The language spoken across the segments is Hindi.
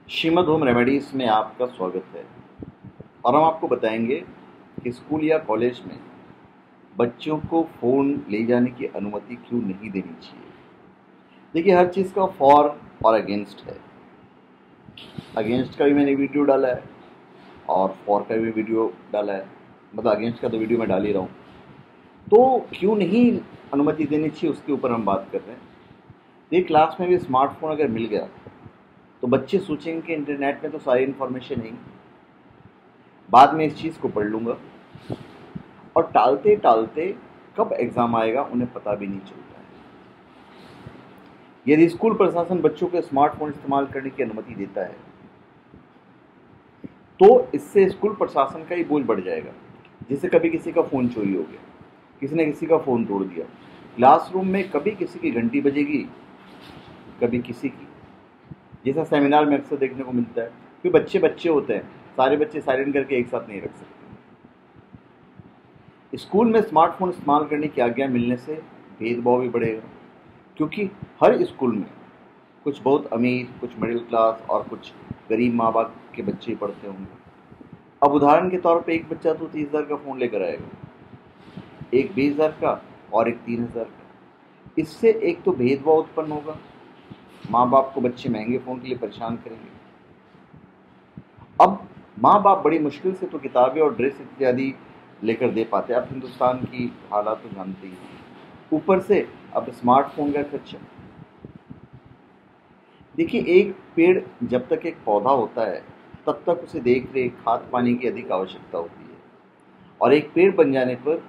श्रीमद होम रेमेडीज़ में आपका स्वागत है। और हम आपको बताएंगे कि स्कूल या कॉलेज में बच्चों को फ़ोन ले जाने की अनुमति क्यों नहीं देनी चाहिए। देखिए, हर चीज़ का फॉर और अगेंस्ट है। अगेंस्ट का भी मैंने वीडियो डाला है और फॉर का भी वीडियो डाला है, मतलब अगेंस्ट का तो वीडियो मैं डाल ही रहा हूँ। तो क्यों नहीं अनुमति देनी चाहिए उसके ऊपर हम बात कर रहे हैं। ये क्लास में भी स्मार्टफोन अगर मिल गया तो बच्चे सोचेंगे कि इंटरनेट में तो सारी इन्फॉर्मेशन है, बाद में इस चीज़ को पढ़ लूँगा, और टालते टालते कब एग्ज़ाम आएगा उन्हें पता भी नहीं चलता है। यदि स्कूल प्रशासन बच्चों को स्मार्टफोन इस्तेमाल करने की अनुमति देता है तो इससे स्कूल प्रशासन का ही बोझ बढ़ जाएगा। जैसे कभी किसी का फ़ोन चोरी हो गया, किसी ने किसी का फ़ोन तोड़ दिया, क्लासरूम में कभी किसी की घंटी बजेगी, कभी किसी की, जैसा सेमिनार में अक्सर देखने को मिलता है। क्योंकि बच्चे बच्चे होते हैं, सारे बच्चे साइलेंट करके एक साथ नहीं रख सकते। स्कूल में स्मार्टफोन इस्तेमाल करने की आज्ञा मिलने से भेदभाव भी बढ़ेगा, क्योंकि हर स्कूल में कुछ बहुत अमीर, कुछ मिडिल क्लास और कुछ गरीब माँ बाप के बच्चे पढ़ते होंगे। अब उदाहरण के तौर पे एक बच्चा तो 30,000 का फ़ोन लेकर आएगा, एक 20,000 का और एक 3,000 का। इससे एक तो भेदभाव उत्पन्न होगा, माँ बाप को बच्चे महंगे फ़ोन के लिए परेशान करेंगे। अब माँ बाप बड़ी मुश्किल से तो किताबें और ड्रेस इत्यादि लेकर दे पाते हैं। आप हिंदुस्तान की हालात तो जानते ही हैं, ऊपर से अब स्मार्टफोन का खर्चा। देखिए, एक पेड़ जब तक एक पौधा होता है तब तक उसे देख रेख, खाद पानी की अधिक आवश्यकता होती है, और एक पेड़ बन जाने पर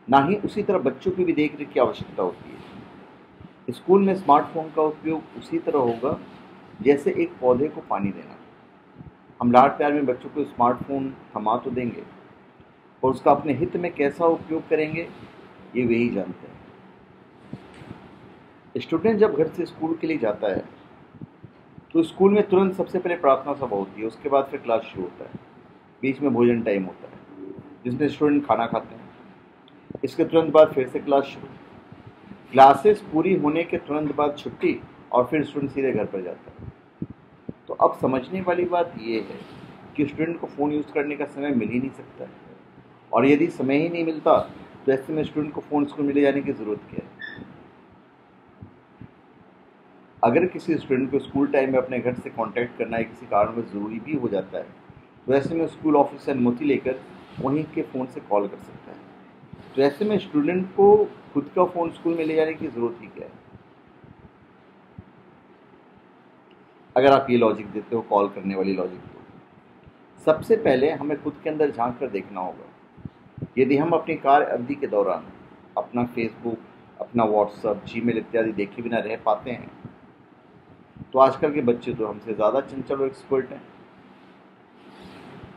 ना ही उसी तरह बच्चों की भी देख रेख की आवश्यकता होती है। स्कूल में स्मार्टफोन का उपयोग उसी तरह होगा जैसे एक पौधे को पानी देना। हम लाड प्यार में बच्चों को स्मार्टफोन थमा तो देंगे, और उसका अपने हित में कैसा उपयोग करेंगे ये वही जानते हैं। स्टूडेंट जब घर से स्कूल के लिए जाता है तो स्कूल में तुरंत सबसे पहले प्रार्थना सभा होती है, उसके बाद फिर क्लास शुरू होता है। बीच में भोजन टाइम होता है जिसमें स्टूडेंट खाना खाते हैं। इसके तुरंत बाद फिर से क्लास शुरू, क्लासेस पूरी होने के तुरंत बाद छुट्टी, और फिर स्टूडेंट सीधे घर पर जाता है। तो अब समझने वाली बात ये है कि स्टूडेंट को फ़ोन यूज़ करने का समय मिल ही नहीं सकता है, और यदि समय ही नहीं मिलता तो ऐसे में स्टूडेंट को फ़ोन स्कूल में ले जाने की ज़रूरत क्या है। अगर किसी स्टूडेंट को स्कूल टाइम में अपने घर से कांटेक्ट करना है, किसी कारण में ज़रूरी भी हो जाता है, तो ऐसे में स्कूल ऑफिस से अनुमति लेकर वहीं के फ़ोन से कॉल कर सकता है। तो ऐसे में स्टूडेंट को खुद का फ़ोन स्कूल में ले जाने की ज़रूरत ही क्या है। अगर आप ये लॉजिक देते हो, कॉल करने वाली लॉजिक, तो सबसे पहले हमें खुद के अंदर झांक कर देखना होगा। यदि हम अपनी कार्य अवधि के दौरान अपना फेसबुक, अपना व्हाट्सएप, जीमेल इत्यादि देखे बिना रह पाते हैं, तो आजकल के बच्चे तो हमसे ज़्यादा चंचल और एक्सपर्ट हैं।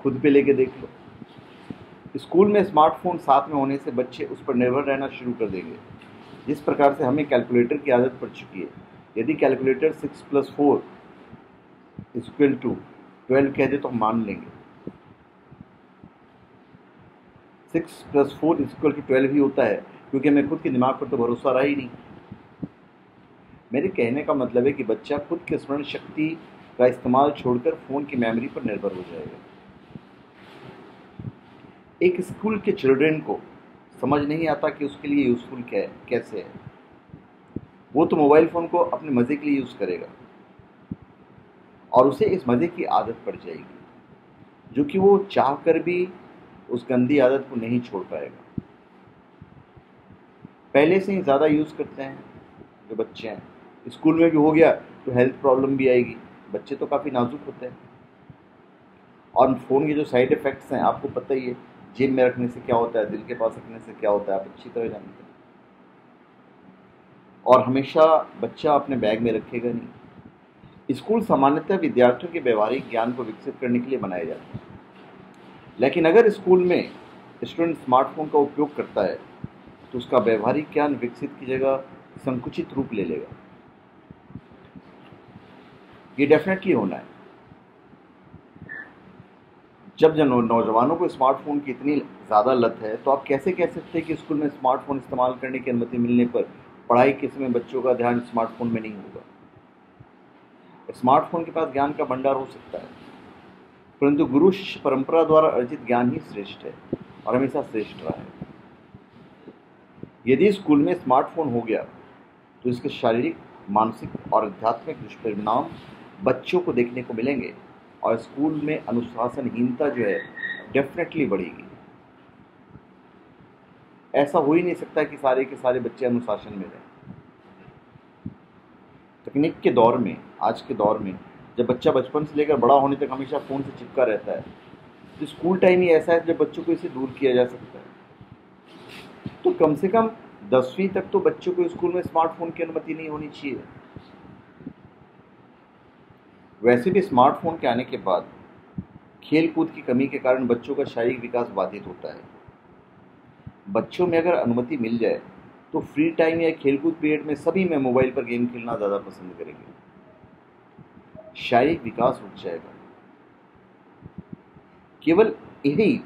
खुद पे लेके देख लो। स्कूल में स्मार्टफोन साथ में होने से बच्चे उस पर निर्भर रहना शुरू कर देंगे। जिस प्रकार से हमें कैलकुलेटर की आदत पड़ चुकी है, यदि कैलकुलेटर 6 + 4 = 12 कह दे तो हम मान लेंगे। 6 + 4 = 12 ही होता है, क्योंकि हमें खुद के दिमाग पर तो भरोसा रहा ही नहीं। मेरे कहने का मतलब है कि बच्चा खुद की स्मरण शक्ति का इस्तेमाल छोड़कर फ़ोन की मेमोरी पर निर्भर हो जाएगा। एक स्कूल के चिल्ड्रेन को समझ नहीं आता कि उसके लिए यूज़फुल क्या है, कैसे है। वो तो मोबाइल फ़ोन को अपने मज़े के लिए यूज़ करेगा, और उसे इस मज़े की आदत पड़ जाएगी, जो कि वो चाह कर भी उस गंदी आदत को नहीं छोड़ पाएगा। पहले से ही ज़्यादा यूज़ करते हैं जो बच्चे हैं, स्कूल में भी हो गया तो हेल्थ प्रॉब्लम भी आएगी। बच्चे तो काफ़ी नाजुक होते हैं, और फ़ोन के जो साइड इफ़ेक्ट्स हैं आपको पता ही है। जेब में रखने से क्या होता है, दिल के पास रखने से क्या होता है, आप अच्छी तरह जानते हैं। और हमेशा बच्चा अपने बैग में रखेगा नहीं। स्कूल सामान्यतः विद्यार्थियों के व्यवहारिक ज्ञान को विकसित करने के लिए बनाए जाते हैं, लेकिन अगर स्कूल में स्टूडेंट स्मार्टफोन का उपयोग करता है तो उसका व्यवहारिक ज्ञान विकसित की जगह संकुचित रूप ले लेगा। ये डेफिनेटली होना है। जब नौजवानों को स्मार्टफोन की इतनी ज़्यादा लत है, तो आप कैसे कह सकते हैं कि स्कूल में स्मार्टफोन इस्तेमाल करने की अनुमति मिलने पर पढ़ाई के समय बच्चों का ध्यान स्मार्टफोन में नहीं होगा। स्मार्टफोन के पास ज्ञान का भंडार हो सकता है, परंतु गुरु शिष्य परंपरा द्वारा अर्जित ज्ञान ही श्रेष्ठ है और हमेशा श्रेष्ठ रहा है। यदि स्कूल में स्मार्टफोन हो गया तो इसके शारीरिक, मानसिक और आध्यात्मिक दुष्परिणाम बच्चों को देखने को मिलेंगे और स्कूल में अनुशासनहीनता जो है डेफिनेटली बढ़ेगी। ऐसा हो ही नहीं सकता कि सारे के सारे बच्चे अनुशासन में रहें। तकनीक के दौर में, आज के दौर में, जब बच्चा बचपन से लेकर बड़ा होने तक हमेशा फ़ोन से चिपका रहता है, तो स्कूल टाइम ही ऐसा है जब बच्चों को इसे दूर किया जा सकता है। तो कम से कम 10वीं तक तो बच्चों को स्कूल में स्मार्टफोन की अनुमति नहीं होनी चाहिए। वैसे भी स्मार्टफोन के आने के बाद खेल कूद की कमी के कारण बच्चों का शारीरिक विकास बाधित होता है। बच्चों में अगर अनुमति मिल जाए तो फ्री टाइम या खेलकूद पीरियड में सभी में मोबाइल पर गेम खेलना ज़्यादा पसंद करेंगे। शारीरिक विकास रुक जाएगा। केवल यही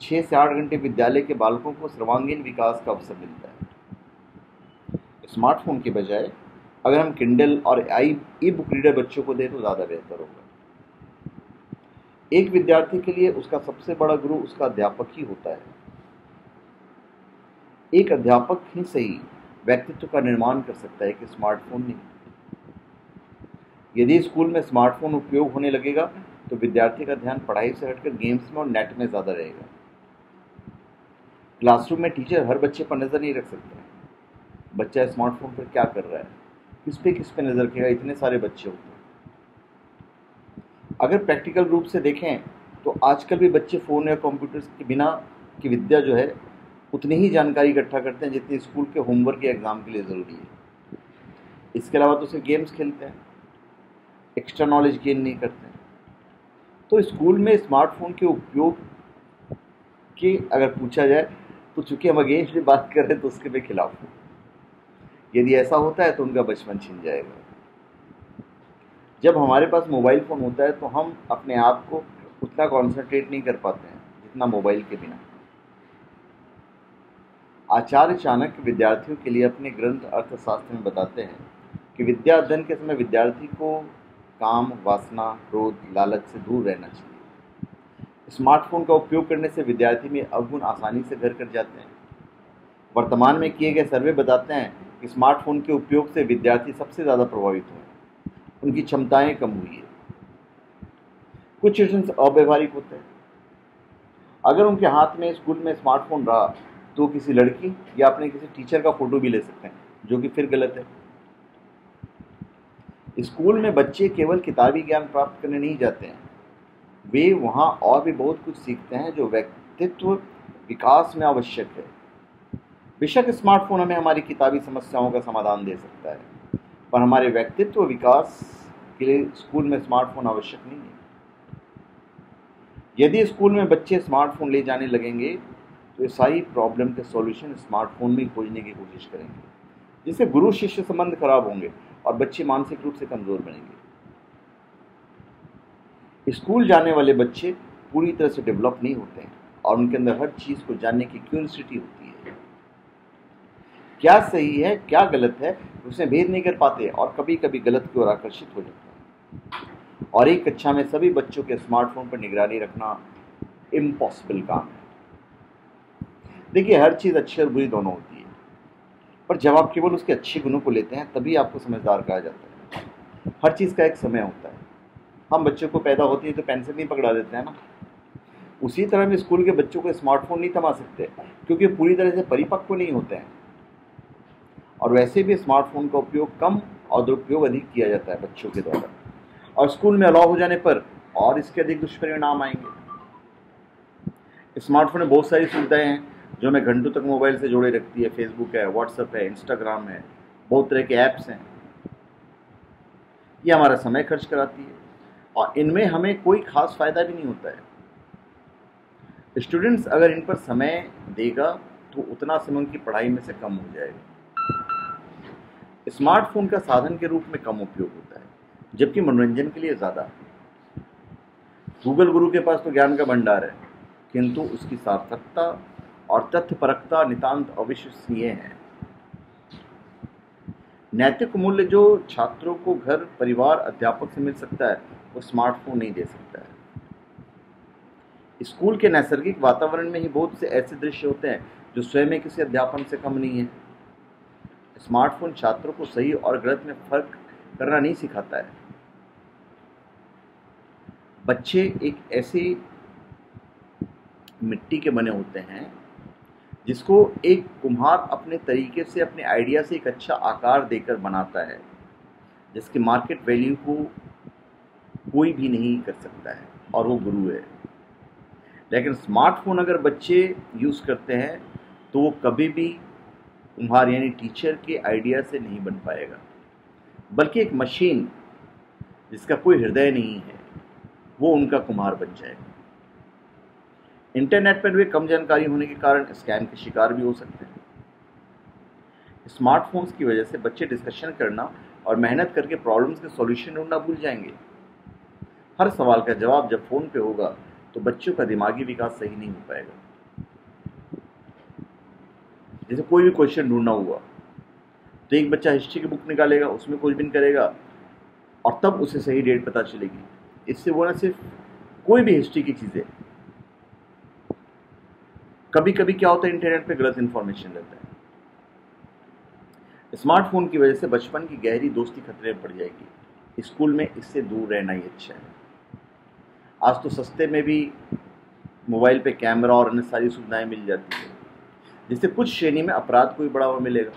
6 से 8 घंटे विद्यालय के बालकों को सर्वांगीण विकास का अवसर मिलता है। स्मार्टफोन के बजाय अगर हम किंडल और ई बुक रीडर बच्चों को दें तो ज़्यादा बेहतर होगा। एक विद्यार्थी के लिए उसका सबसे बड़ा गुरु उसका अध्यापक ही होता है। एक अध्यापक ही सही व्यक्तित्व का निर्माण कर सकता है कि स्मार्टफोन नहीं। यदि स्कूल में स्मार्टफोन उपयोग होने लगेगा तो विद्यार्थी का ध्यान पढ़ाई से हटकर गेम्स में और नेट में ज़्यादा रहेगा। क्लासरूम में टीचर हर बच्चे पर नज़र नहीं रख सकता है। बच्चा स्मार्टफोन पर क्या कर रहा है, किस पे नज़र रखेगा, इतने सारे बच्चे होते हैं। अगर प्रैक्टिकल रूप से देखें तो आजकल भी बच्चे फ़ोन या कंप्यूटर्स के बिना की विद्या जो है उतनी ही जानकारी इकट्ठा करते हैं जितनी स्कूल के होमवर्क या एग्ज़ाम के लिए ज़रूरी है। इसके अलावा तो सिर्फ गेम्स खेलते हैं, एक्स्ट्रा नॉलेज गेन नहीं करते हैं। तो स्कूल में स्मार्टफोन के उपयोग की अगर पूछा जाए तो चूंकि हम अगेंस्ट में बात कर रहे हैं तो उसके मैं खिलाफ हूँ। यदि ऐसा होता है तो उनका बचपन छिन जाएगा। जब हमारे पास मोबाइल फ़ोन होता है तो हम अपने आप को उतना कॉन्सेंट्रेट नहीं कर पाते हैं जितना मोबाइल के बिना। आचार्य चाणक्य विद्यार्थियों के लिए अपने ग्रंथ अर्थशास्त्र में बताते हैं कि विद्या अध्ययन के समय विद्यार्थी को काम, वासना, क्रोध, लालच से दूर रहना चाहिए। स्मार्टफोन का उपयोग करने से विद्यार्थी में अवगुण आसानी से घर कर जाते हैं। वर्तमान में किए गए सर्वे बताते हैं कि स्मार्टफोन के उपयोग से विद्यार्थी सबसे ज़्यादा प्रभावित हुए, उनकी क्षमताएं कम हुई है। कुछ स्टूडेंट्स अव्यवहारिक होते हैं। अगर उनके हाथ में स्कूल में स्मार्टफोन रहा तो किसी लड़की या अपने किसी टीचर का फोटो भी ले सकते हैं, जो कि फिर गलत है। स्कूल में बच्चे केवल किताबी ज्ञान प्राप्त करने नहीं जाते हैं, वे वहाँ और भी बहुत कुछ सीखते हैं जो व्यक्तित्व विकास में आवश्यक है। बेशक स्मार्टफोन हमें हमारी किताबी समस्याओं का समाधान दे सकता है, पर हमारे व्यक्तित्व विकास के लिए स्कूल में स्मार्टफोन आवश्यक नहीं है। यदि स्कूल में बच्चे स्मार्टफोन ले जाने लगेंगे तो ये सारी प्रॉब्लम के सॉल्यूशन स्मार्टफोन में खोजने की कोशिश करेंगे, जिससे गुरु शिष्य संबंध खराब होंगे और बच्चे मानसिक रूप से कमजोर बनेंगे। स्कूल जाने वाले बच्चे पूरी तरह से डेवलप नहीं होते हैं और उनके अंदर हर चीज़ को जानने की क्यूरियोसिटी होती है। क्या सही है, क्या गलत है, उसे भेद नहीं कर पाते और कभी कभी गलत की ओर आकर्षित हो जाते हैं। और एक कक्षा में सभी बच्चों के स्मार्टफोन पर निगरानी रखना इम्पॉसिबल काम है। देखिए, हर चीज़ अच्छी और बुरी दोनों होती है, पर जब आप केवल उसके अच्छे गुणों को लेते हैं तभी आपको समझदार कहा जाता है। हर चीज़ का एक समय होता है। हम बच्चों को पैदा होती है तो पेंसिल नहीं पकड़ा देते हैं ना। उसी तरह में स्कूल के बच्चों को स्मार्टफोन नहीं थमा सकते क्योंकि पूरी तरह से परिपक्व नहीं होते हैं। और वैसे भी स्मार्टफोन का उपयोग कम और दुरुपयोग अधिक किया जाता है बच्चों के द्वारा, और स्कूल में अलाउ हो जाने पर और इसके अधिक दुष्परिणाम आएंगे। स्मार्टफोन में बहुत सारी सुविधाएं हैं जो हमें घंटों तक मोबाइल से जोड़े रखती है। फेसबुक है, व्हाट्सएप है, इंस्टाग्राम है, बहुत तरह के ऐप्स हैं। ये हमारा समय खर्च कराती है और इनमें हमें कोई खास फायदा भी नहीं होता है। स्टूडेंट्स अगर इन पर समय देगा तो उतना समय उनकी पढ़ाई में से कम हो जाएगा। स्मार्टफोन का साधन के रूप में कम उपयोग होता है, जबकि मनोरंजन के लिए ज़्यादा। गूगल गुरु के पास तो ज्ञान का भंडार है, किंतु उसकी सार्थकता और तथ्यपरकता नितांत अविश्वसनीय है। नैतिक मूल्य जो छात्रों को घर, परिवार, अध्यापक से मिल सकता है, वो स्मार्टफोन नहीं दे सकता है। स्कूल के नैसर्गिक वातावरण में ही बहुत से ऐसे दृश्य होते हैं जो स्वयं में किसी अध्यापन से कम नहीं है। स्मार्टफोन छात्रों को सही और गलत में फर्क करना नहीं सिखाता है। बच्चे एक ऐसी मिट्टी के बने होते हैं जिसको एक कुम्हार अपने तरीके से, अपने आइडिया से एक अच्छा आकार देकर बनाता है, जिसके मार्केट वैल्यू को कोई भी नहीं कर सकता है, और वो गुरु है। लेकिन स्मार्टफोन अगर बच्चे यूज़ करते हैं तो वो कभी भी कुम्हार यानी टीचर के आइडिया से नहीं बन पाएगा, बल्कि एक मशीन जिसका कोई हृदय नहीं है, वो उनका कुम्हार बन जाएगा। इंटरनेट पर भी कम जानकारी होने के कारण स्कैम के शिकार भी हो सकते हैं। स्मार्टफोन्स की वजह से बच्चे डिस्कशन करना और मेहनत करके प्रॉब्लम्स के सॉल्यूशन ढूंढना भूल जाएंगे। हर सवाल का जवाब जब फोन पे होगा तो बच्चों का दिमागी विकास सही नहीं हो पाएगा। जैसे कोई भी क्वेश्चन ढूंढना हुआ तो एक बच्चा हिस्ट्री की बुक निकालेगा, उसमें खोजबीन करेगा और तब उसे सही डेट पता चलेगी। इससे वो ना सिर्फ कोई भी हिस्ट्री की चीज़ें, कभी कभी क्या होता है इंटरनेट पे गलत इंफॉर्मेशन रहता है। स्मार्टफोन की वजह से बचपन की गहरी दोस्ती खतरे में पड़ जाएगी। स्कूल में इससे दूर रहना ही अच्छा है। आज तो सस्ते में भी मोबाइल पे कैमरा और अन्य सारी सुविधाएं मिल जाती है, जिससे कुछ श्रेणी में अपराध को भी बढ़ावा मिलेगा।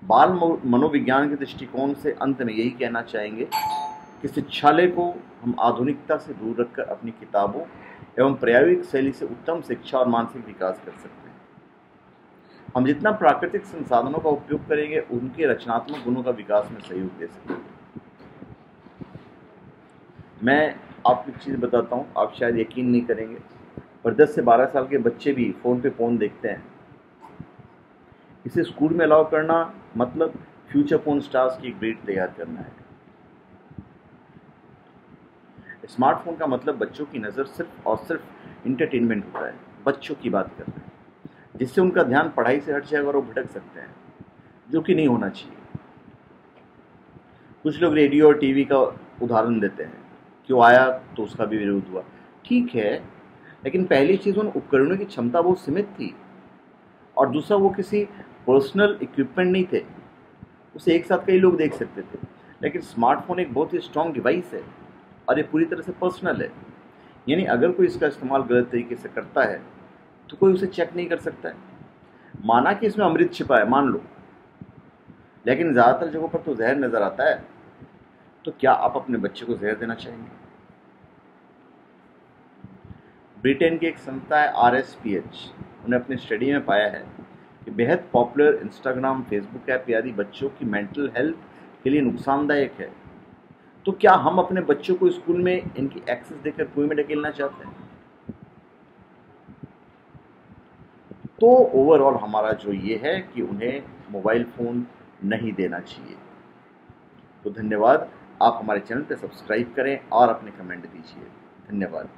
बाल मनोविज्ञान के दृष्टिकोण से अंत में यही कहना चाहेंगे कि शिक्षालय को हम आधुनिकता से दूर रखकर अपनी किताबों एवं प्रायोगिक शैली से उत्तम शिक्षा और मानसिक विकास कर सकते हैं। हम जितना प्राकृतिक संसाधनों का उपयोग करेंगे, उनके रचनात्मक गुणों का विकास में सहयोग दे सकेंगे। मैं आपको एक चीज़ बताता हूँ, आप शायद यकीन नहीं करेंगे, पर 10 से 12 साल के बच्चे भी फ़ोन पे फ़ोन देखते हैं। इसे स्कूल में अलाउ करना मतलब फ्यूचर फोन स्टार्स की एक ब्रीड तैयार करना है। स्मार्टफोन का मतलब बच्चों की नज़र सिर्फ और सिर्फ इंटरटेनमेंट होता है। बच्चों की बात कर रहे हैं, जिससे उनका ध्यान पढ़ाई से हट जाएगा और वो भटक सकते हैं, जो कि नहीं होना चाहिए। कुछ लोग रेडियो और टीवी का उदाहरण देते हैं कि वो आया तो उसका भी विरोध हुआ। ठीक है, लेकिन पहली चीज़ उन उपकरणों की क्षमता बहुत सीमित थी, और दूसरा वो किसी पर्सनल इक्विपमेंट नहीं थे, उसे एक साथ कई लोग देख सकते थे। लेकिन स्मार्टफोन एक बहुत ही स्ट्रॉन्ग डिवाइस है और ये पूरी तरह से पर्सनल है, यानी अगर कोई इसका इस्तेमाल गलत तरीके से करता है तो कोई उसे चेक नहीं कर सकता है। माना कि इसमें अमृत छिपा है, मान लो, लेकिन ज़्यादातर जगहों पर तो जहर नज़र आता है। तो क्या आप अपने बच्चे को जहर देना चाहेंगे? ब्रिटेन की एक संस्था है RSPH, उन्हें अपनी स्टडी में पाया है कि बेहद पॉपुलर इंस्टाग्राम, फेसबुक ऐप आदि बच्चों की मेंटल हेल्थ के लिए नुकसानदायक है। तो क्या हम अपने बच्चों को स्कूल में इनकी एक्सेस देकर कुएं में ढकेलना चाहते हैं? तो ओवरऑल हमारा जो ये है कि उन्हें मोबाइल फ़ोन नहीं देना चाहिए। तो धन्यवाद। आप हमारे चैनल पर सब्सक्राइब करें और अपने कमेंट दीजिए। धन्यवाद।